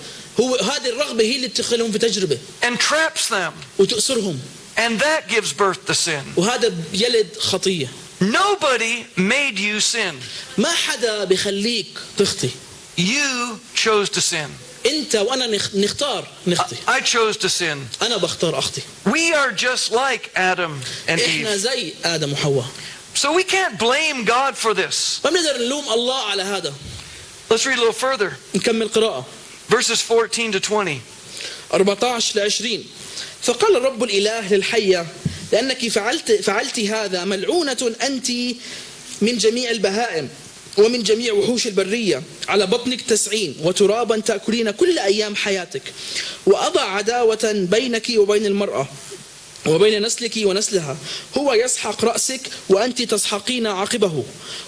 هو هذه الرغبة هي اللي بتدخلهم في تجربة and traps them, وتأسرهم and that gives birth to sin. وهذا يلد خطية. Nobody made you sin. ما حدا بيخليك تخطي. You chose to sin. أنت وأنا نختار نخطي. I chose to sin. أنا بختار أخطي. We are just like Adam and إحنا Eve. زي آدم وحواء. So we can't blame God for this. ما بنقدر نلوم الله على هذا. Let's read a little further. نكمل قراءة. Verses 14 to 20. 14 ل 20. فقال الرب الإله للحية: لأنك فعلت هذا ملعونة أنت من جميع البهائم ومن جميع وحوش البرية، على بطنك تسعين وترابا تأكلين كل أيام حياتك، وأضع عداوة بينك وبين المرأة وبين نسلك ونسلها، هو يسحق رأسك وأنت تسحقين عقبه.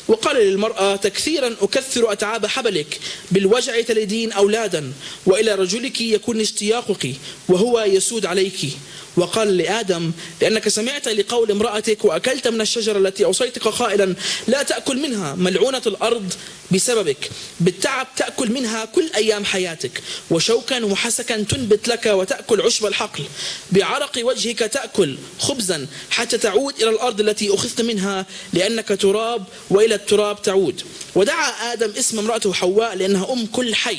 وقال للمرأة: تكثيرا أكثر أتعاب حبلك، بالوجع تلدين أولادا، وإلى رجلك يكون اشتياقك وهو يسود عليك، وقال لآدم لأنك سمعت لقول امرأتك وأكلت من الشجرة التي أوصيتك قائلا لا تأكل منها ملعونة الأرض بسببك بالتعب تأكل منها كل أيام حياتك وشوكا وحسكا تنبت لك وتأكل عشب الحقل بعرق وجهك تأكل خبزا حتى تعود إلى الأرض التي أخذت منها لأنك تراب وإلى التراب تعود. ودعا آدم اسم امرأته حواء لأنها أم كل حي.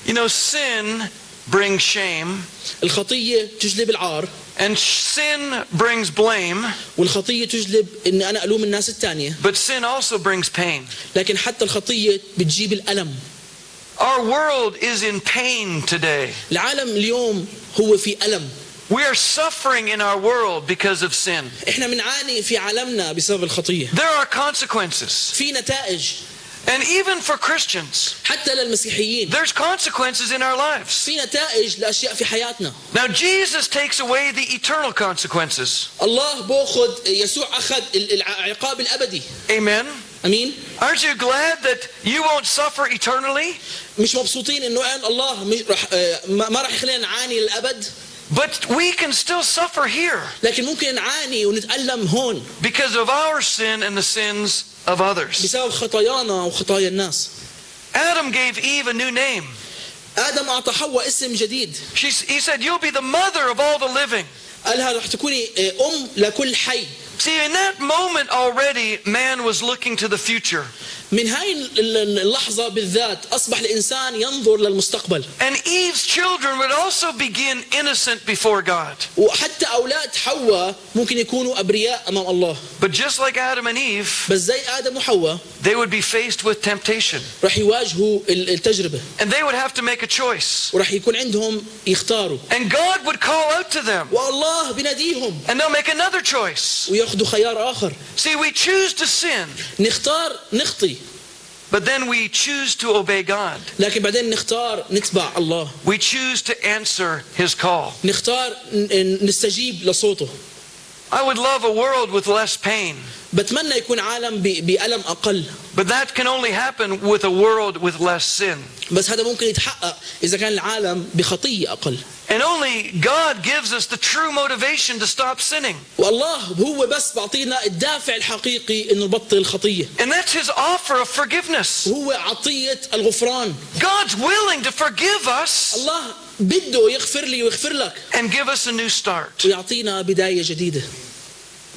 You know, sin brings shame. الخطية تجلب العار. And sin brings blame. والخطية تجلب إن أنا ألوم الناس التانية. But sin also brings pain. لكن حتى الخطية بتجيب الألم. Our world is in pain today. العالم اليوم هو في ألم. We are suffering in our world because of sin. إحنا بنعاني في عالمنا بسبب الخطية. There are consequences. في نتائج. And even for Christians, حتى للمسيحيين. there's consequences in our lives. في نتائج لأشياء في حياتنا. Now Jesus takes away the eternal consequences. الله بأخذ يسوع أخذ العقاب الأبدي. Amen. أمين. Aren't you glad that you won't suffer eternally? مش مبسوطين إنه الله ما راح يخلينا نعاني للأبد. But we can still suffer here. لكن ممكن نعاني ونتألم هون. Because of our sin and the sins of others. بسبب خطايانا وخطايا الناس. Adam gave Eve a new name. آدم أعطى حواء اسم جديد. He said, "You'll be the mother of all the living." قالها رح تكوني أم لكل حي. See, in that moment already, man was looking to the future. من هاي اللحظة بالذات أصبح الإنسان ينظر للمستقبل. And Eve's children would also begin innocent before God. وحتى أولاد حواء ممكن يكونوا أبرياء أمام الله. But just like Adam and Eve, بس زي آدم وحواء they would be faced with temptation. رح يواجهوا التجربة. And they would have to make a choice. ورح يكون عندهم يختاروا. And God would call out to them. والله بناديهم. And they'll make another choice. ويأخذوا خيار آخر. See, we choose to sin. نختار نخطي. But then we choose to obey God. لكن بعدين نختار نتبع الله. We choose to answer His call. نختار نستجيب لصوته. I would love a world with less pain. بتمنى يكون عالم بألم أقل. But that can only happen with a world with less sin. بس هذا ممكن يتحقق إذا كان العالم بخطية أقل. And only God gives us the true motivation to stop sinning. والله هو بس بعطينا الدافع الحقيقي إنه نبطل الخطية. And that's His offer of forgiveness. هو عطية الغفران. God's willing to forgive us. الله بده يغفر لي ويغفر لك. And give us a new start. ويعطينا بداية جديدة.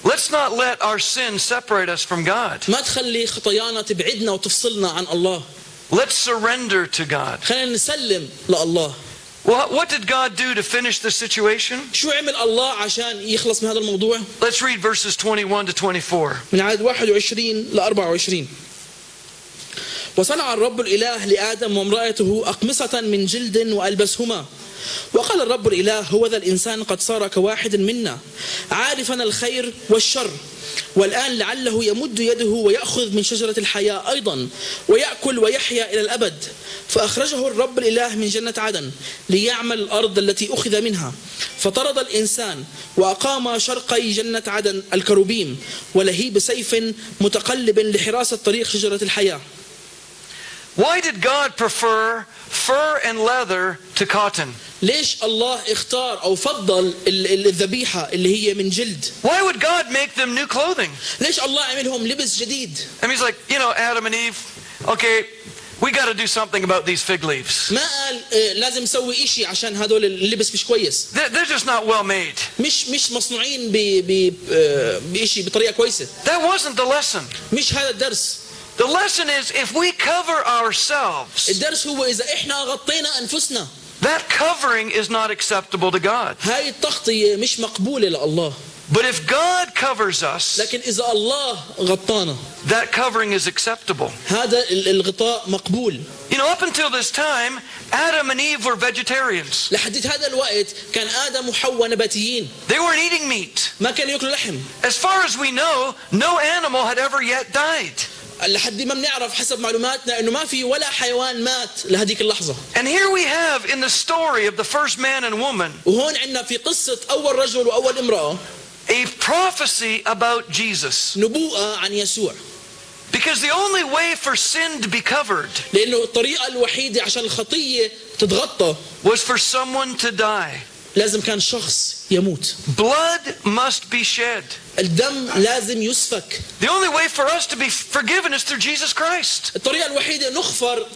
Let's not let our sin separate us from God. ما تخلي خطايانا تبعدنا وتفصلنا عن الله. Let's surrender to God. خلينا نسلم لله. What did God do to finish the situation? شو عمل الله عشان يخلص من هذا الموضوع؟ Let's read verses 21 to 24. من عدد 21 ل 24. وصنع الرب الإله لآدم وامرأته أقمصة من جلد وألبسهما. وقال الرب الإله هوذا الإنسان قد صار كواحد منا عارفا الخير والشر والآن لعله يمد يده ويأخذ من شجرة الحياة أيضا ويأكل ويحيا إلى الأبد. فأخرجه الرب الإله من جنة عدن ليعمل الأرض التي أخذ منها فطرد الإنسان وأقام شرقي جنة عدن الكروبيم ولهيب سيف متقلب لحراسة طريق شجرة الحياة. Why did God prefer fur and leather to cotton? ليش الله اختار أو فضل الذبيحة اللي هي من جلد؟ Why would God make them new clothing? ليش الله عملهم لبس جديد؟ And He's like, you know, Adam and Eve, okay, we got to do something about these fig leaves. ما قال لازم نسوي إشي عشان هذول اللبس مش كويس. They're just not well made. مش مصنوعين بإشي بطريقة كويسة. That wasn't the lesson. مش هذا الدرس. The lesson is if we cover ourselves, الدرس هو إذا إحنا غطينا أنفسنا. that covering is not acceptable to God. هاي التغطية مش مقبولة لله. But if God covers us, لكن إذا الله غطانا, that covering is acceptable. هذا الغطاء مقبول. You know, up until this time, Adam and Eve were vegetarians. لحد هذا الوقت كان آدم وحواء نباتيين. They weren't eating meat. ما كانوا يأكلوا لحم. As far as we know, no animal had ever yet died. لحد ما بنعرف حسب معلوماتنا إنه ما في ولا حيوان مات لهذيك اللحظة. And here we have in the story of the first man and woman, وهون عندنا في قصة أول رجل وأول امرأة, a prophecy about Jesus. نبوءة عن يسوع. Because the only way for sin to be covered لأنه الطريقة الوحيدة عشان الخطية تتغطى was for someone to die. لازم كان شخص يموت. Blood must be shed. الدم لازم يسفك. The only way for us to be forgiven is through Jesus Christ. الطريقة الوحيدة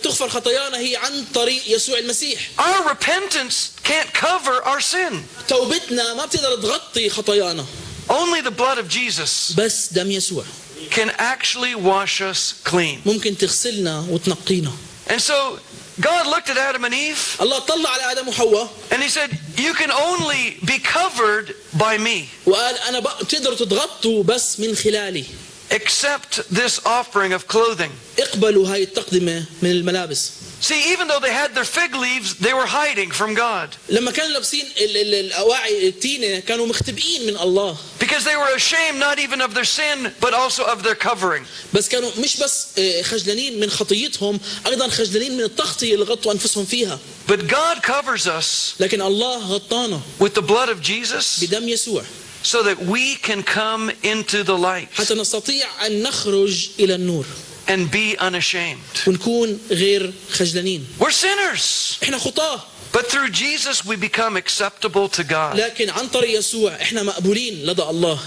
تغفر خطايانا هي عن طريق يسوع المسيح. Our repentance can't cover our sin. توبتنا ما بتقدر تغطي خطايانا. Only the blood of Jesus بس دم يسوع can actually wash us clean. ممكن تغسلنا وتنقينا. And so God looked at Adam and Eve الله طلع على آدم وحواء and he said, you can only be covered by me. وقال أنا بتقدروا تتغطوا بس من خلالي. Accept this offering of clothing. اقبلوا هاي التقدمة من الملابس. See, even though they had their fig leaves, they were hiding from God. لما كانوا لابسين الأواعي التينة كانوا مختبئين من الله. Because they were ashamed not even of their sin, but also of their covering. بس كانوا مش بس خجلانين من خطيتهم، أيضا خجلانين من التغطية اللي غطوا أنفسهم فيها. But God covers us لكن الله غطانا with the blood of Jesus بدم يسوع so that we can come into the light حتى نستطيع أن نخرج إلى النور and be unashamed. ونكون غير خجلانين. We're sinners. إحنا خطاة. But through Jesus we become acceptable to God. لكن عن طريق يسوع إحنا مقبولين لدى الله.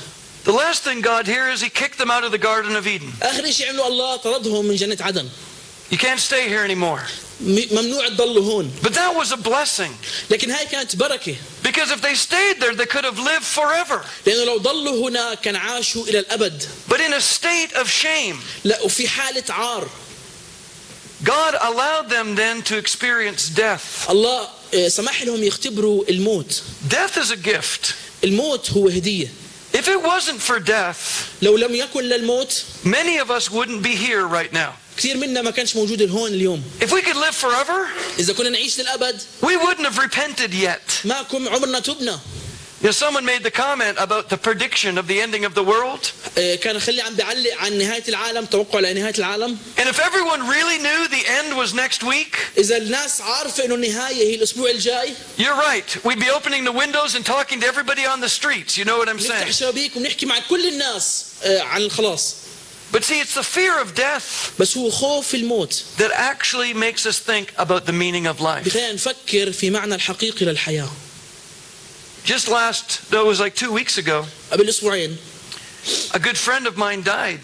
The last thing God here is he kicked them out of the Garden of Eden. آخر شيء عمله الله طردهم من جنة عدن. You can't stay here anymore. ممنوع تضلوا هون. But that was a blessing. لكن هاي كانت بركة. Because if they stayed there, they could have lived forever. لأنه لو ضلوا هنا كان عاشوا إلى الأبد. But in a state of shame. لا وفي حالة عار. God allowed them then to experience death. الله سمح لهم يختبروا الموت. Death is a gift. الموت هو هدية. If it wasn't for death, لو لم يكن للموت many of us wouldn't be here right now. كثير منا ما كانش موجود هون اليوم. If we could live forever, إذا كنا نعيش للأبد we wouldn't have repented yet. ما كنا عمرنا تبنا. You know, someone made the comment about the prediction of the ending of the world. كان خلي عم بيعلق عن نهاية العالم، توقع لنهاية العالم. And if everyone really knew the end was next week, إذا الناس عارفة إنه النهاية هي الأسبوع الجاي. You're right. We'd be opening the windows and talking to everybody on the streets. You know what I'm saying? نفتح شبابيك ونحكي مع كل الناس عن الخلاص. But see, it's the fear of death بس هو خوف الموت that actually makes us think about the meaning of life. بخلينا نفكر في معنى الحقيقي للحياة. Just it was like 2 weeks ago, قبل أسبوعين a good friend of mine died.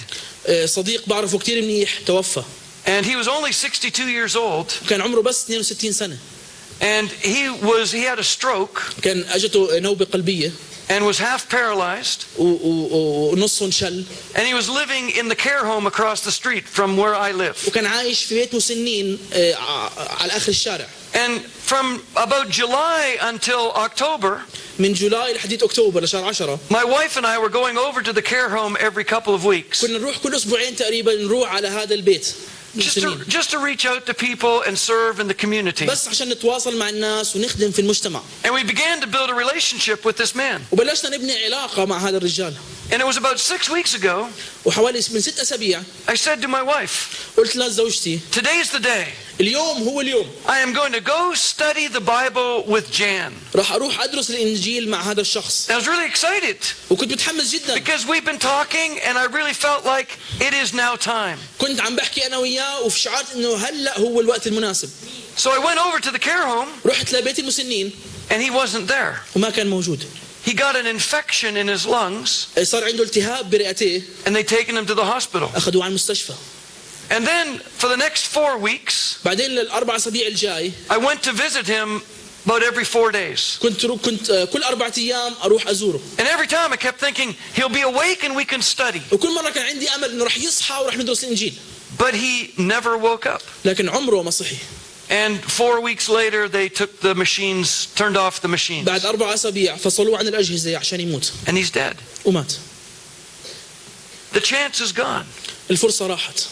صديق بعرفه كتير منيح توفى. And he was only 62 years old. كان عمره بس 62 سنة. And he had a stroke. كان أجته نوبة قلبية. And was half paralyzed. ونصه انشل. And he was living in the care home across the street from where I live. وكان عايش في بيت مسنين على آخر الشارع. And from about July until October, من جولاي لحديت أكتوبر لشهر 10. my wife and I were going over to the care home every couple of weeks. كنا نروح كل أسبوعين تقريبا نروح على هذا البيت. Just to reach out to people and serve in the community. بس عشان نتواصل مع الناس ونخدم في المجتمع. And we began to build a relationship with this man. وبلشنا نبني علاقة مع هذا الرجال. And it was about 6 weeks ago. وحوالي من 6 أسابيع. I said to my wife, قلت لزوجتي. Today's the day. اليوم هو اليوم. I am going to go study the Bible with Jan. راح أروح أدرس الإنجيل مع هذا الشخص. I was really excited. وكنت متحمس جدا. Because we've been talking and I really felt like it is now time. كنت عم بحكي أنا وياه وشعرت إنه هلأ هو الوقت المناسب. So I went over to the care home. رحت لبيت المسنين. And he wasn't there. وما كان موجود. He got an infection in his lungs. صار عنده التهاب برئتيه. And they taken him to the hospital. أخذوه على المستشفى. And then for the next 4 weeks, بعدين للأربع أسابيع الجاي. I went to visit him about every 4 days. كنت كل 4 أيام أروح أزوره. And every time I kept thinking he'll be awake and we can study. وكل مرة كان عندي أمل إنه رح يصحى ورح ندرس الإنجيل. But he never woke up. لكن عمره ما صحي. And 4 weeks later they took the machines, turned off the machines. بعد 4 أسابيع فصلوه عن الأجهزة عشان يموت. And he's dead. ومات. The chance is gone. الفرصة راحت.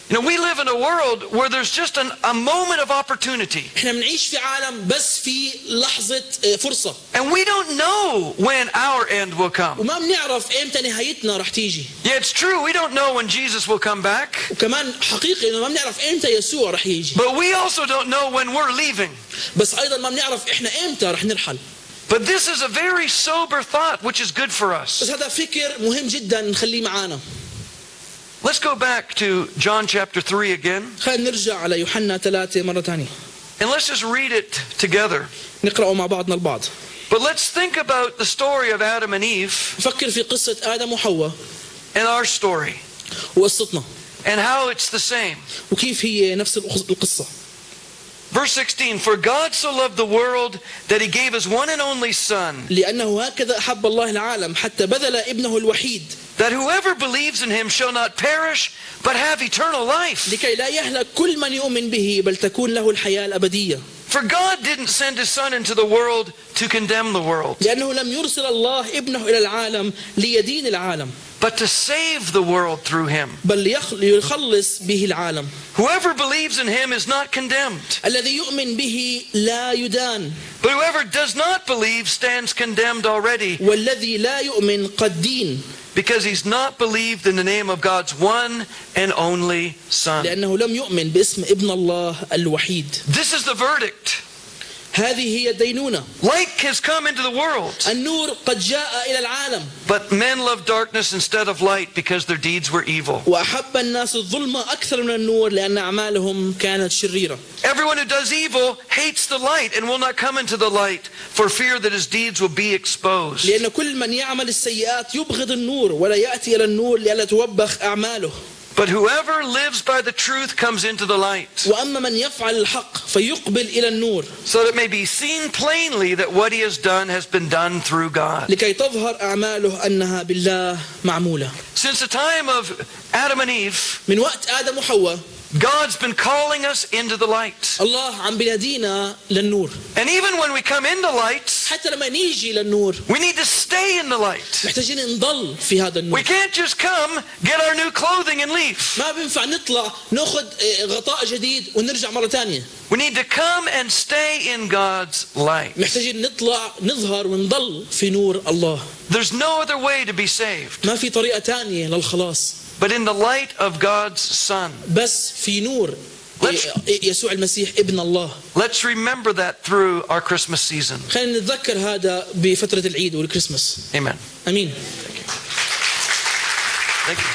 You know, we live in a world where there's just a moment of opportunity. احنا بنعيش في عالم بس في لحظة فرصة. And we don't know when our end will come. وما بنعرف إمتى نهايتنا رح تيجي. Yeah, it's true. We don't know when Jesus will come back. وكمان حقيقي إنه ما بنعرف إمتى يسوع رح يجي. But we also don't know when we're leaving. بس أيضا ما بنعرف إحنا إمتى رح نرحل. But this is a very sober thought, which is good for us. بس هذا فكر مهم جدا نخليه معانا. Let's go back to John chapter 3 again. خلينا نرجع على يوحنا 3 مرة ثانية. And let's just read it together. نقرأه مع بعضنا البعض. But let's think about the story of Adam and Eve فكر في قصة آدم وحواء and our story وقصتنا and how it's the same. وكيف هي نفس القصة. Verse 16, for God so loved the world that he gave his one and only son, لأنه هكذا أحب الله العالم حتى بذل ابنه الوحيد that whoever believes in him shall not perish but have eternal life. لكي لا يهلك كل من يؤمن به بل تكون له الحياة الأبدية. For God didn't send his son into the world to condemn the world, لأنه لم يرسل الله ابنه إلى العالم ليدين العالم but to save the world through him. بل ليخلص به العالم. Whoever believes in him is not condemned, الذي يؤمن به لا يدان but whoever does not believe stands condemned already, والذي لا يؤمن قد دين because he's not believed in the name of God's one and only son. لأنه لم يؤمن باسم ابن الله الوحيد. This is the verdict. هذه هي الدينونة. Light has come into the world, النور قد جاء إلى العالم but men love darkness instead of light because their deeds were evil. وأحب الناس الظلم أكثر من النور لأن أعمالهم كانت شريرة. Everyone who does evil hates the light and will not come into the light for fear that his deeds will be exposed. لأن كل من يعمل السيئات يبغض النور ولا يأتي إلى النور لئلا توبخ أعماله. But whoever lives by the truth comes into the light, وأما من يفعل الحق فيقبل إلى النور so that it may be seen plainly that what he has done has been done through God. لكي تظهر أعماله أنها بالله معمولة. Since the time of Adam and Eve, من وقت آدم وحواء God's been calling us into the light. الله عم بينادينا للنور. And even when we come into light, حتى لما نيجي للنور we need to stay in the light. محتاجين نضل في هذا النور. We can't just come, get our new clothing and leave. ما بينفع نطلع ناخذ غطاء جديد ونرجع مرة تانية. We need to come and stay in God's light. محتاجين نطلع نظهر ونضل في نور الله. There's no other way to be saved ما في طريقة تانية للخلاص but in the light of God's Son. بس في نور يسوع المسيح ابن الله. Let's remember that through our Christmas season. خلينا نتذكر هذا بفترة العيد والكريسماس. Amen. أمين. Thank you.